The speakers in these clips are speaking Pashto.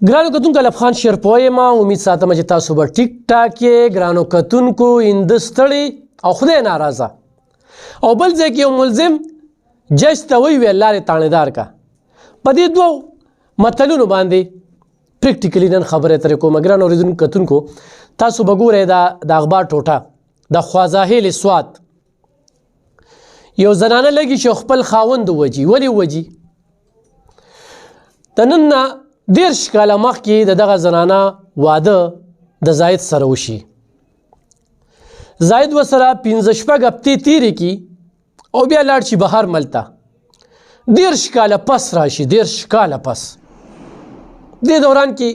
ګرانو کتونکو افغان شیر پوه یم امید ساتم چې تاسو به ټیک ټاک یې. ګرانو کتونکو اند ستړي او خدای ناراضه او بل ځای کې یو ملزم جج ته وایي لارې تاڼېدار کا. په دې دوو متلونو باندې پریکټیکلی نن خبرې ترې کوم. ګرانو اورېدونکو کتونکو تاسو به ګورئ د اخبار ټوټه د خوازاهیل سوات یو زنانه لګي چې خپل خاوند وجي. ولې وجي؟ د نن نه 10 کاله مخکې د دغه زنانه واده د زاید سره وشي. زاید ورسره 15 هفتې تېرې کړي او بیا لاړ شي بهر ملته. 10 کاله پس راشي. 10 کاله پس دې دوران کې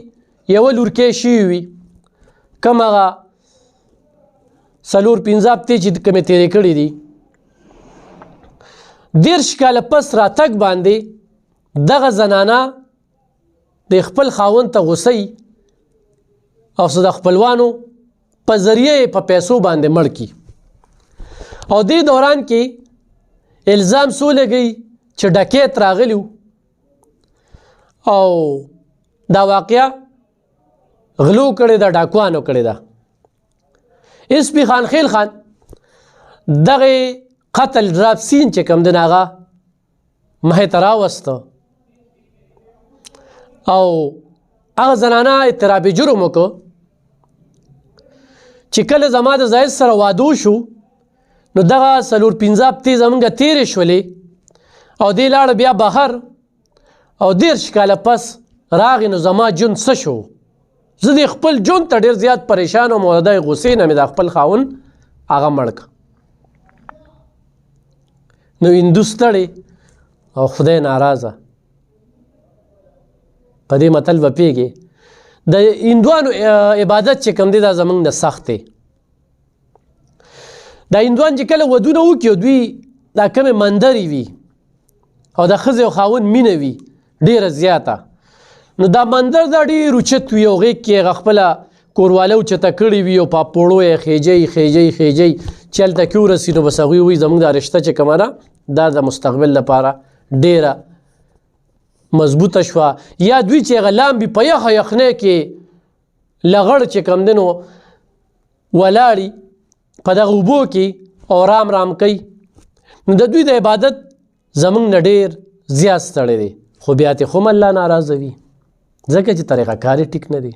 یوه لورکۍ شوې وي، کوم هغه 4-5 هفتې چې کومې تېرې کړې دي. 10 کاله پس راتګ باندې دغه زنانه د خپل خاوند ته غوسه او د خپلوانو په ذریعه په پیسو باندې مړ کی. او دې دوران کې الزام سو لګی چې ډکیت راغلی او دا واقعه غلو کړی دا، ډاکوانو کړی دا. اس پی خان خیل خان دغه قتل ډراپ سین چې کوم دی هغه مخې ته راوسته او هغه زنانه اعتراف جرم وکړ چې کله زما د زاید سره واده وشو نو دغه 4-5 هفتې زمونږ تېرې شولې او دې لاړه بیا بهر او 10 کاله پس راغی نو زما ژوند څه شو؟ زه د خپل ژوند ته ډېر زیات پریشان وم او د دغې غوسې نه مې د خپل خاوند هغه مړ کړ. نو هندو ستړی او خدای ناراضه. په دې متل به پوهېږې د هندوانو عبادت چې کوم دی دا زموږ نه سخت دی. دا هندوان چې کله ودونه وکړي دوی دا کومې مندرې وي او د ښځې او خاوند مینه وي ډېره زیاته، نو دا مندر دا ډېر اوچت وي او غېږ کې هغه خپله کورواله اوچته کړې وي او پاپوړو یې خېجئ چې هلته کې ورسي نو بس هغوی وایي زموږ دا رشته چې کومه ده دا د مستقبل لپاره ډېره مضبوطه شوه. یا دوی چې هغه لامبي په یخه یخنۍ کې لغړ چې کوم دی نو ولاړي په دغه اوبو کې او رام کوي، نو د دوی د عبادت زموږ نه ډېر زیات ستړی دی. خو بیا ترې خو هم الله ناراضه وي ځکه چې طریقه کار یې ټیک نه دی،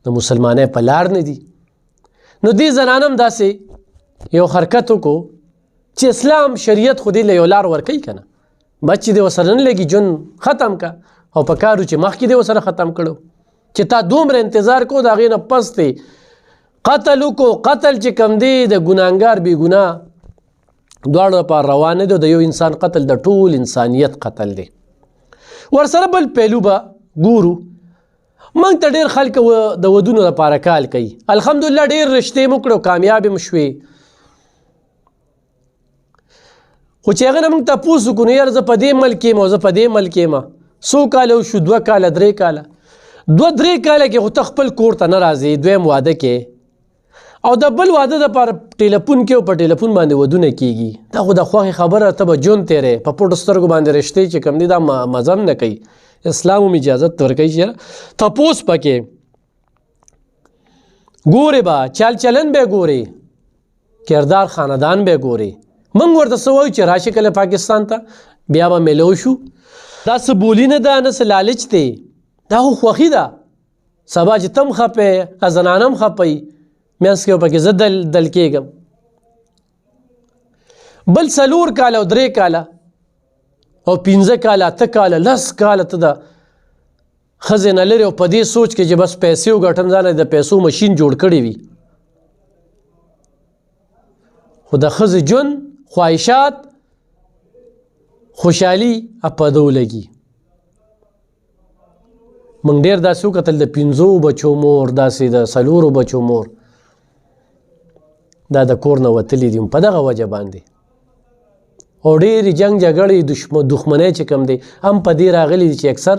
د مسلمانۍ په لار نه دي. نو دې زنانه هم داسې یو حرکت وکړو چې اسلام شریعت خو دې له یو لار ورکوي که نه، بس چې دې ورسره نه لګي ژوند ختم که او په کار و چې مخکې دې ورسره ختم کړو چې تا دومره انتظار کو د هغې نه پس دی قتل وکړو. قتل چې کوم دی د ګناهګار بې ګناه دواړو لپاره روا نه دی. د یو انسان قتل د ټول انسانیت قتل دی. ورسره بل پهلو به ګورو. موږ ته ډېر خلک د ودونو لپاره کال کوي، الحمدلله ډېر رشتې مو کړو، کامیاب هم شوې، خو چې هغه نه موږ تپوس وکړو نو یاره زه په دې ملک یم او زه په دې ملک یم. 100 کاله وشو، 2 کاله 3 کاله 2-3 کاله کې خو ته خپل کور ته نه راځې، دویم واده کې او د بل واده دپاره ټیلیفون کې او په ټیلیفون باندې ودونه کېږي. دا خو د خوښې خبره، ته به ژوند تېری په پټو سترګو باندې رشتې چې کوم دي دا مزه هم نه کوي. اسلام هم اجازت ورکوي چې تپوس پکې ګورې به، چال چلن به ګورې، کردار خاندان به ګورې. موږ ورته څه وایو چې راشي کله پاکستان ته بیا به میلو شو. دا څه بولی نه ده نه څه لالچ دی، دا خو خوښي ده. سبا چې تم خپې زنانه هم خپوي منځ کې پکې زه دل کېږم. بل 4 کاله او 3 کاله او 15 کاله 8 کاله 10 کاله ته د ښځې نه لرې او په دې سوچ کې چې بس پیسې وګټم ځان د پیسو مشین جوړ کړی وي. خو د ښځې ژوند خواهشات خوشحالي په دو لګي. موږ ډېر داسې وکتل د 5 بچو مور، داسې د 4 بچو مور دا د کور نه وتلي دي په دغه وجه باندې. او ډېرې جنګ جګړې دښمنۍ چې کوم دی هم په دې راغلي دي چې اکثر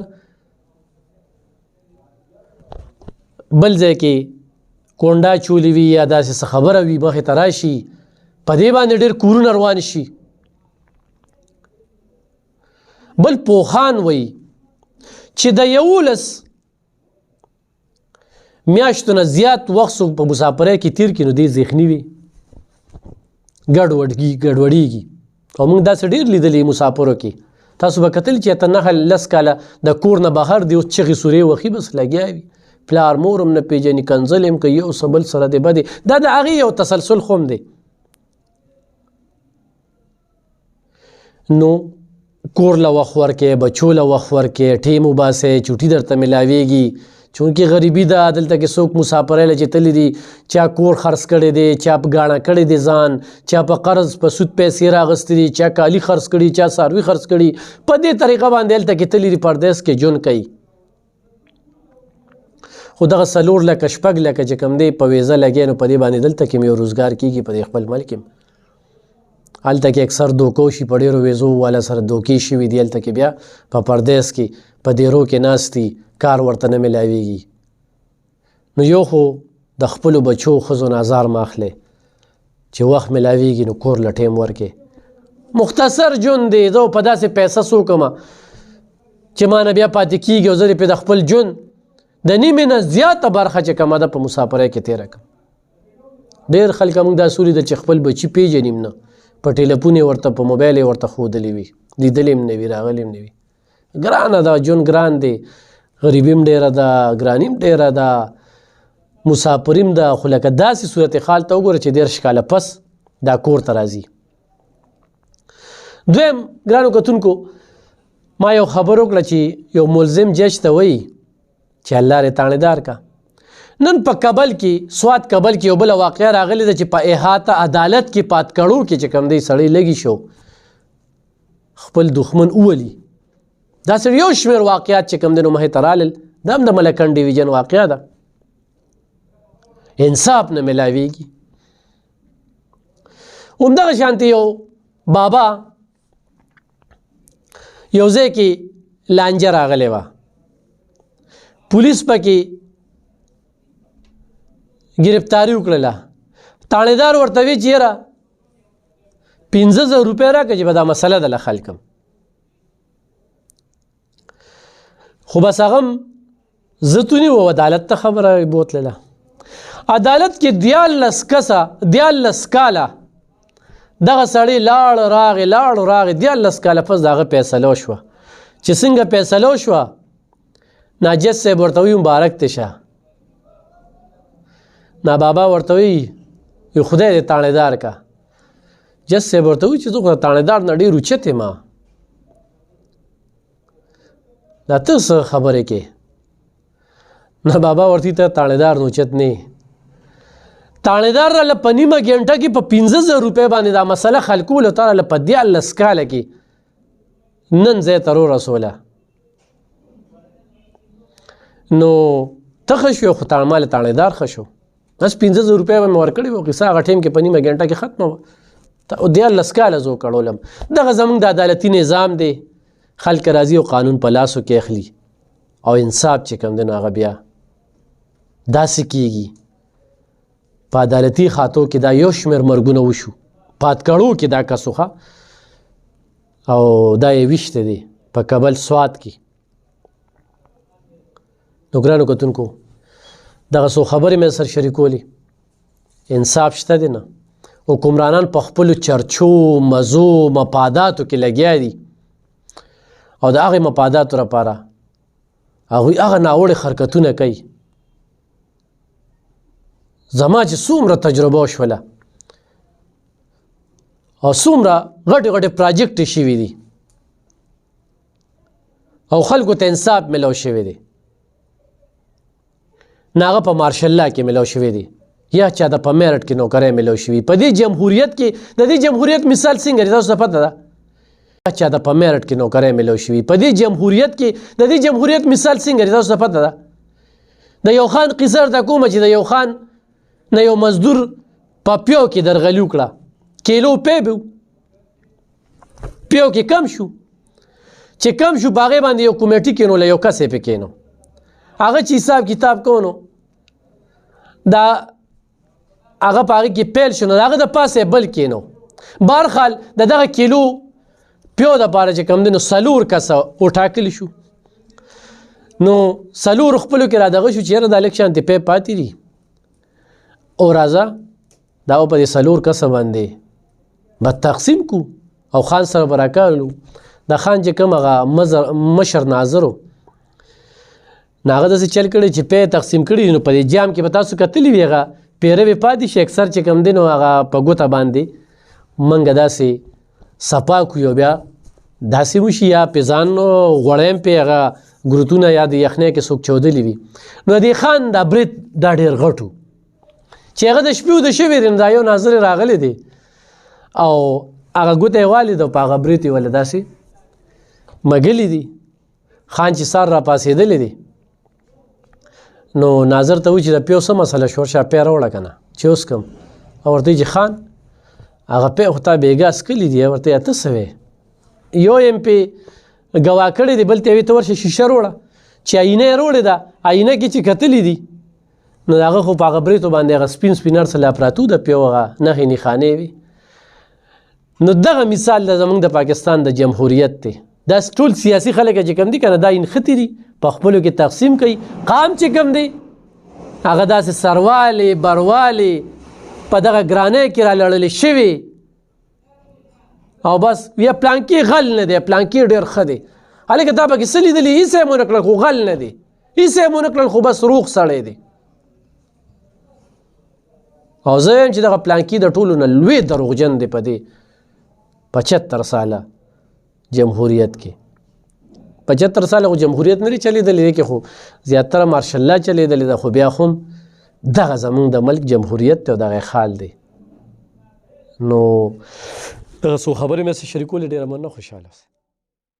بل ځای کې کونډه چولی وي یا داسې څه خبره وي مخې ته راشي په دې باندې ډېر کورونه روان شي. بل پوخان وي چې د 11 میاشتو نه زیات وخت څوک په مسافرۍ کې تیر کړي نو دی ذهني وي ګډوډېږي او موږ داسې ډېر لیدلي مسافرو کې تاسو به کتل چې ته 9 کاله د کور نه بهر دی اوس چغې سورې وخي بس لګیا وي پلار مور هم نه پېژني کنځل هم کوي یو څه بل سره دی بدې دا د هغې یو تسلسل خو هم دی نو کور له وخت ورکې بچو له وخت ورکې ټیم وباسئ چوټي درته میلاویږي چونکې غریبي ده دلته کې څوک مسافرۍ له چې تللی دي چا کور خرڅ کړی دی چا په ګاڼه کړی دی ځان چا په قرض په سود پیسې راغستې دي چا کالي خرڅ کړي چا څاروي خرڅ کړي په دې طریقه باندې هلته کې تللی دي پردیس کې ژوند کوي خو دغه 4 لکه 6 لکه چې کوم دی په ویزه لګی نو په دې باندې دلته کې مې یو روزګار کېږي په دې خپل ملک کې هلته کې اکثر دوکو شي په ډېرو ویزو والا سره دوکې شوي دي هلته کې بیا په پردیس کې په دیرو کې ناست دي کار ورته نه میلاویږي نو یو خو د خپلو بچو ښځو نه ازار مه اخلی چې وخت میلاویږي نو کور له ټیم ورکې مختصر ژوند دی زه په داسې پیسه څه وکړمه چې ما نه بیا پاتې کېږي او زه دې پې د خپل ژوند د نیمې نه زیاته برخه چې کومه ده په مسافرۍ کې تېره کړم ډېر خلک موږ داسې ولیدل چې خپل بچي پېژني هم نه په ټیلیفون یې ورته په موبایل یې ورته ښودلی وي لیدلی هم نه وي راغلی هم نه وي ګرانه ده ژوند ګران دی غریبي هم ډېره ده ګراني هم ډېره ده مسافري هم ده خو لکه داسې صورت حال ته وګوره چې 13 کاله پس دا کور ته راځي دویم ګرانو کتونکو ما یو خبر وکړه چې یو ملزم جج ته وایي چې الله رې تاڼېدار کا نن په کابل کې سوات کابل کې یو بله واقعه راغلې ده چې په احاطه عدالت کې پاتکړو کې چې کوم دی سړی لګي شو خپل دښمن وولي دا سړي یو شمېر واقعات چې کوم دی نو مخې ته رالل دا هم د ملکن ډیویژن واقعه ده انصاف نه میلاویږي همدغه شانتې یو بابا یو ځای کې لانجه راغلی وه پولیس پکې گرفتاری وکړله تاڼېدار ورته وی چې یاره 15,000 روپۍ راکړه چې به دا مسله ده له خلک خو بس هغه هم زتونی و عدالت ته خبره بوتلله عدالت کې 14 کاله دغه سړی لاړ راغی 14 کاله پس د هغه فیصله وشوه چې څنګه فیصله وشوه ناجج صاحب ورته وایي مبارک دی شه نا بابا ورته وایي خدای دې تاڼېدار کا جج صاحب ورته وایي چې زه خو د تاڼېدار نه ډېر اوچت یم دا ته څه خبرې کې نه بابا ورته ته تاڼېدار نو اوچت نه تاڼېدار راله په نیمه ګنټه کې په 15,000 روپۍ باندې دا مسله خلکولو تا راله په 14 کاله کې نن ځای ته رسوله نو ته ښه شوې خو مال تاڼېدار ښه شو بس 15,000 روپۍ به مې ورکړې وه قصه هغه ټایم کې په نیمه ګنټه کې ختمه وه 14 کاله زه وکړولم دغه زموږ د عدالتي نظام دی خلک راځي او قانون په لاسو کې اخلي او انصاف چې کوم دی نو هغه بیا داسې کېږي په عدالتي خاطو کې دا یو شمېر مرګونه وشو پاتکړو کې دا کسوخه او دا یې ویشته دی په کابل سوات کې نو ګرانو کتونکو دغه څو خبرې مې سره شریکولې انصاف شته دی نه حکمرانان په خپلو چرچو مزو مفاداتو کې لګیا دي او د هغې مفاداتو لپاره هغوی هغه ناوړې حرکتونه کوي زما چې څومره تجربه وشوله او څومره غټې غټې پراجیکټې شوي دي او خلکو ته انصاف میلاو شوی دی نه هغه په مارشل لا کې میلاو شوی دی یا چا د په میرټ کې نوکری میلاو شوي په دې جمهوریت کې د دې جمهوریت مثال څنګه دی تاسو ته پته ده چا د په میرټ کې نوکری میلاو شوي په دې جمهوریت کې د دې جمهوریت مثال څنګه دی تاسو ته پته ده د یو خان قصه درته کومه چې د یو خان نه یو مزدور په پیو کې درغلي وکړه کیلو پی به پیو کې کم شو چې کم شو په هغې باندې یو کمیټي کېنو له یو کس یې پې کېنو هغه چې حساب کتاب کونو دا هغه په هغې کې پیل شو نو د هغه د پاسه یې بل کېنو بهرحال د دغه کیلو پیو دپاره چې کوم دی نو 4 کسه وټاکلی شو نو څلورو خپلو کې را دغه شو چې یاره دا لږ شانتې پی پاتې دي او راځه دا به په دې څلور کسه باندې به تقسیم کو او خان سره به راکړلو د خان چې کوم هغه مشر ناظر و نو هغه داسې چل کړی چې پی تقسیم کړي نو په دې جام کې به تاسو کتلي وي هغه پیروې پاتې شي اکثر چې کوم دی نو هغه په ګوته باندې منګه داسې صفا کړو یو بیا داسې وشي یا پې ځان غوړیم پې هغه ګروتونه یا د یخنۍ کې څوک چودلي وي نو د خان دا برید دا ډېر غټ و چې هغه د شپې د شوې دی نو دا یو ناظر راغلی دی او هغه ګوته یې والید او په هغه برید یې ولې داسې مږلي دي خان چې سار را پاسېدلی دی نو ناظر ته وایي چې د پیو څه مسله شور شا پی راوړه که نه چې اوس کم او ورته چې خان هغه پی خو تا بېګا څکلي دي ورته یا ته څه وې یو یم پې ګواه کړی دی بل ته یې ته ورشه شیشه روړه چې آینه یې روړې ده آینه کې چې کتلي دي نو د هغه خو په هغه بریتو باندې هغه سپین سپینر څه لا پراتو د پیو هغه نښې نښانې وي نو دغه مثال د زموږ د پاکستان د جمهوریت دی دا ټول سیاسي خلک چې کوم دي که نه دا انختې دي په خپلو کې تقسیم کوي قام چې کوم دی هغه داسې سروالې بروالې په دغه ګرانۍ کې را لړلې شوي او بس یا پلانکي غل نه دی پلانکي ډېر ښه دی هلکه دا پکې څه لیدلي هېڅ یې مو نه کړل خو غل نه دی هېڅ یې مو نه کړل خو بس روغ سړی دی او زه وایم چې دغه پلانکي د ټولو نه لوی دروغجن دی په دې 75 ساله جمهوریت کې 75 ساله خو جمهوریت نه دی چلېدلی دی کې خو زیاتره مارشالله چلېدلی ده خو بیا خو دغه زموږ د ملک جمهوریت دی او دغه خال دی نو دغه څو خبرې مې سره شریکولې ډېره مننه خوشحاله اوسئ